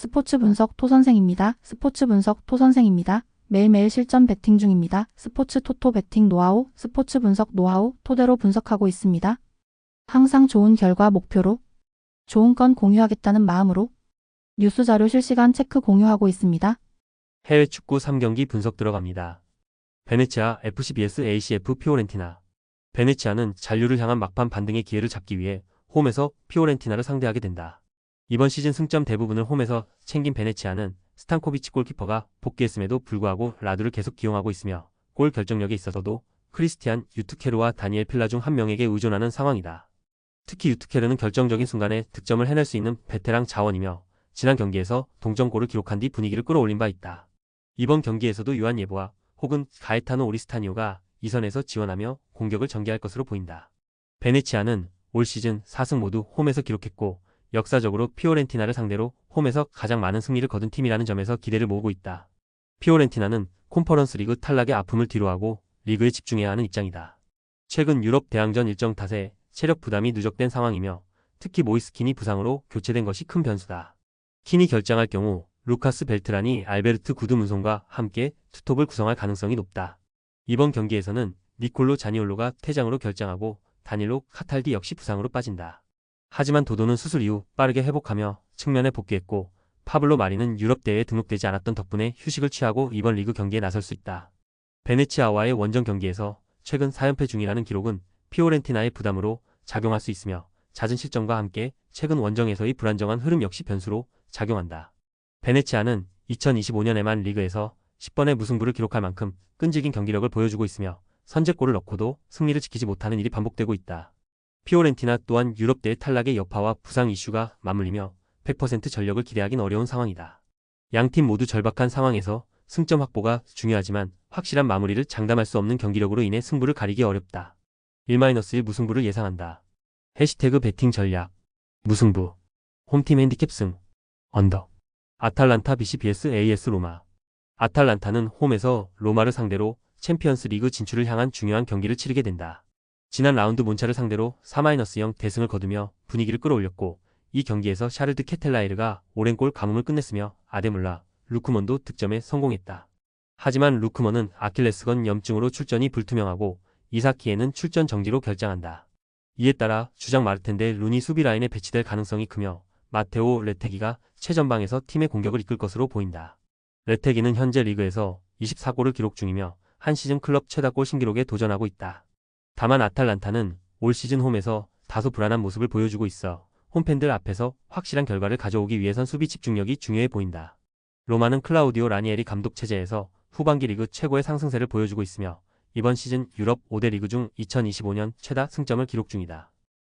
스포츠 분석 토선생입니다. 스포츠 분석 토선생입니다. 매일매일 실전 베팅 중입니다. 스포츠 토토 베팅 노하우, 스포츠 분석 노하우 토대로 분석하고 있습니다. 항상 좋은 결과 목표로 좋은 건 공유하겠다는 마음으로 뉴스 자료 실시간 체크 공유하고 있습니다. 해외 축구 3경기 분석 들어갑니다. 베네치아 FC vs ACF 피오렌티나. 베네치아는 잔류를 향한 막판 반등의 기회를 잡기 위해 홈에서 피오렌티나를 상대하게 된다. 이번 시즌 승점 대부분을 홈에서 챙긴 베네치아는 스탄코비치 골키퍼가 복귀했음에도 불구하고 라두를 계속 기용하고 있으며 골 결정력에 있어서도 크리스티안 유투케르와 다니엘 필라 중 한 명에게 의존하는 상황이다. 특히 유투케르는 결정적인 순간에 득점을 해낼 수 있는 베테랑 자원이며 지난 경기에서 동점골을 기록한 뒤 분위기를 끌어올린 바 있다. 이번 경기에서도 요한 예보와 혹은 가에타노 오리스타니오가 2선에서 지원하며 공격을 전개할 것으로 보인다. 베네치아는 올 시즌 4승 모두 홈에서 기록했고 역사적으로 피오렌티나를 상대로 홈에서 가장 많은 승리를 거둔 팀이라는 점에서 기대를 모으고 있다. 피오렌티나는 컨퍼런스 리그 탈락의 아픔을 뒤로하고 리그에 집중해야 하는 입장이다. 최근 유럽 대항전 일정 탓에 체력 부담이 누적된 상황이며 특히 모이스킨이 부상으로 교체된 것이 큰 변수다. 킨이 결장할 경우 루카스 벨트란이 알베르트 구드문손과 함께 투톱을 구성할 가능성이 높다. 이번 경기에서는 니콜로 자니올로가 퇴장으로 결장하고 다닐로 카탈디 역시 부상으로 빠진다. 하지만 도도는 수술 이후 빠르게 회복하며 측면에 복귀했고 파블로 마리는 유럽 대회에 등록되지 않았던 덕분에 휴식을 취하고 이번 리그 경기에 나설 수 있다. 베네치아와의 원정 경기에서 최근 4연패 중이라는 기록은 피오렌티나의 부담으로 작용할 수 있으며 잦은 실점과 함께 최근 원정에서의 불안정한 흐름 역시 변수로 작용한다. 베네치아는 2025년에만 리그에서 10번의 무승부를 기록할 만큼 끈질긴 경기력을 보여주고 있으며 선제골을 넣고도 승리를 지키지 못하는 일이 반복되고 있다. 피오렌티나 또한 유럽 대회 탈락의 여파와 부상 이슈가 맞물리며 100% 전력을 기대하긴 어려운 상황이다. 양팀 모두 절박한 상황에서 승점 확보가 중요하지만 확실한 마무리를 장담할 수 없는 경기력으로 인해 승부를 가리기 어렵다. 1-1 무승부를 예상한다. 해시태그 베팅 전략 무승부 홈팀 핸디캡 승 언더 아탈란타 BC vs AS 로마. 아탈란타는 홈에서 로마를 상대로 챔피언스 리그 진출을 향한 중요한 경기를 치르게 된다. 지난 라운드 몬차를 상대로 4-0 대승을 거두며 분위기를 끌어올렸고 이 경기에서 샤를드 케텔라에르가 오랜 골 가뭄을 끝냈으며 아데몰라, 루크먼도 득점에 성공했다. 하지만 루크먼은 아킬레스건 염증으로 출전이 불투명하고 이사키에는 출전 정지로 결장한다. 이에 따라 주장 마르텐 대 루니 수비 라인에 배치될 가능성이 크며 마테오 레테기가 최전방에서 팀의 공격을 이끌 것으로 보인다. 레테기는 현재 리그에서 24골을 기록 중이며 한 시즌 클럽 최다골 신기록에 도전하고 있다. 다만 아탈란타는 올 시즌 홈에서 다소 불안한 모습을 보여주고 있어 홈팬들 앞에서 확실한 결과를 가져오기 위해선 수비 집중력이 중요해 보인다. 로마는 클라우디오 라니에리 감독 체제에서 후반기 리그 최고의 상승세를 보여주고 있으며 이번 시즌 유럽 5대 리그 중 2025년 최다 승점을 기록 중이다.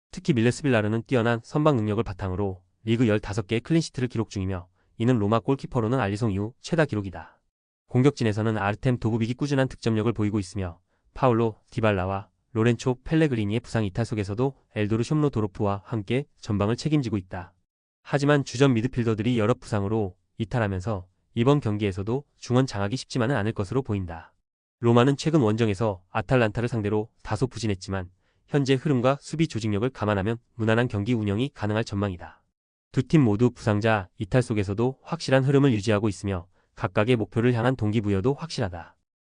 특히 밀레스 빌라르는 뛰어난 선방 능력을 바탕으로 리그 15개의 클린시트를 기록 중이며 이는 로마 골키퍼로는 알리송 이후 최다 기록이다. 공격진에서는 아르템 도부빅이 꾸준한 득점력을 보이고 있으며 파울로 디발라와 로렌초 펠레그리니의 부상 이탈 속에서도 엘도르 숑로도르프와 함께 전방을 책임지고 있다. 하지만 주전 미드필더들이 여러 부상으로 이탈하면서 이번 경기에서도 중원 장악이 쉽지만은 않을 것으로 보인다. 로마는 최근 원정에서 아탈란타를 상대로 다소 부진했지만 현재 흐름과 수비 조직력을 감안하면 무난한 경기 운영이 가능할 전망이다. 두 팀 모두 부상자 이탈 속에서도 확실한 흐름을 유지하고 있으며 각각의 목표를 향한 동기부여도 확실하다.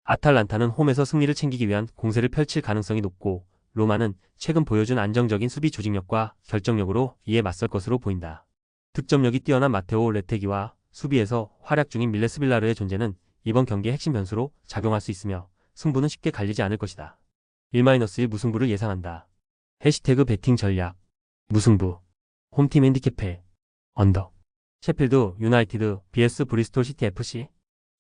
아탈란타는 홈에서 승리를 챙기기 위한 공세를 펼칠 가능성이 높고 로마는 최근 보여준 안정적인 수비 조직력과 결정력으로 이에 맞설 것으로 보인다. 득점력이 뛰어난 마테오 레테기와 수비에서 활약 중인 밀레스 빌라르의 존재는 이번 경기의 핵심 변수로 작용할 수 있으며 승부는 쉽게 갈리지 않을 것이다. 1-1 무승부를 예상한다. 해시태그 베팅 전략 무승부 홈팀 핸디캡해 언더 셰필드 유나이티드 vs 브리스톨 시티 FC.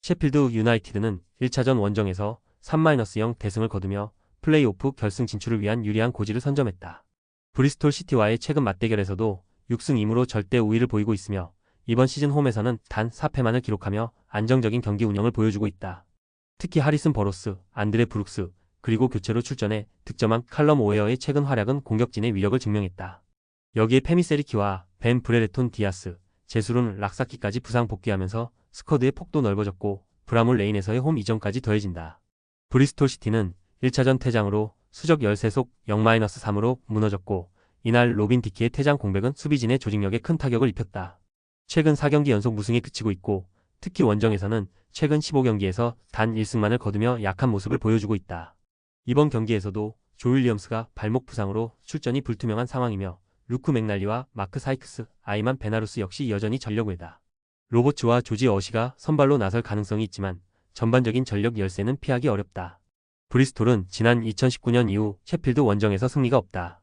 셰필드 유나이티드는 1차전 원정에서 3-0 대승을 거두며 플레이오프 결승 진출을 위한 유리한 고지를 선점했다. 브리스톨 시티와의 최근 맞대결에서도 6승 2무로 절대 우위를 보이고 있으며 이번 시즌 홈에서는 단 4패만을 기록하며 안정적인 경기 운영을 보여주고 있다. 특히 하리슨 버로스, 안드레 브룩스, 그리고 교체로 출전해 득점한 칼럼 오웨어의 최근 활약은 공격진의 위력을 증명했다. 여기에 페미세리키와 벤 브레레톤 디아스, 제수룬 락사키까지 부상 복귀하면서 스쿼드의 폭도 넓어졌고 브라물 레인에서의 홈 이전까지 더해진다. 브리스톨 시티는 1차전 퇴장으로 수적 13속 0-3으로 무너졌고 이날 로빈 디키의 퇴장 공백은 수비진의 조직력에 큰 타격을 입혔다. 최근 4경기 연속 무승에 그치고 있고 특히 원정에서는 최근 15경기에서 단 1승만을 거두며 약한 모습을 보여주고 있다. 이번 경기에서도 조 윌리엄스가 발목 부상으로 출전이 불투명한 상황이며 루크 맥날리와 마크 사이크스, 아이만 베나루스 역시 여전히 전력 외다. 로버츠와 조지 어시가 선발로 나설 가능성이 있지만 전반적인 전력 열세는 피하기 어렵다. 브리스톨은 지난 2019년 이후 셰필드 원정에서 승리가 없다.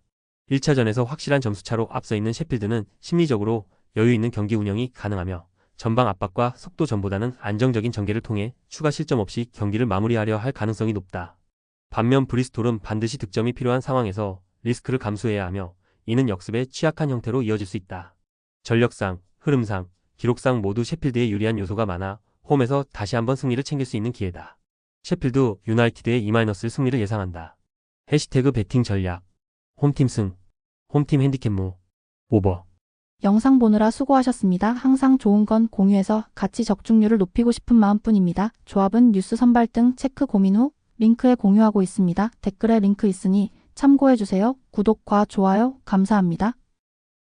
1차전에서 확실한 점수차로 앞서 있는 셰필드는 심리적으로 여유 있는 경기 운영이 가능하며 전방 압박과 속도 전보다는 안정적인 전개를 통해 추가 실점 없이 경기를 마무리하려 할 가능성이 높다. 반면 브리스톨은 반드시 득점이 필요한 상황에서 리스크를 감수해야 하며 이는 역습에 취약한 형태로 이어질 수 있다. 전력상, 흐름상, 기록상 모두 셰필드에 유리한 요소가 많아 홈에서 다시 한번 승리를 챙길 수 있는 기회다. 셰필드 유나이티드의 2-를 승리를 예상한다. 해시태그 배팅 전략 홈팀 승 홈팀 핸디캡 무 오버. 영상 보느라 수고하셨습니다. 항상 좋은 건 공유해서 같이 적중률을 높이고 싶은 마음뿐입니다. 조합은 뉴스 선발 등 체크 고민 후 링크에 공유하고 있습니다. 댓글에 링크 있으니 참고해주세요. 구독과 좋아요 감사합니다.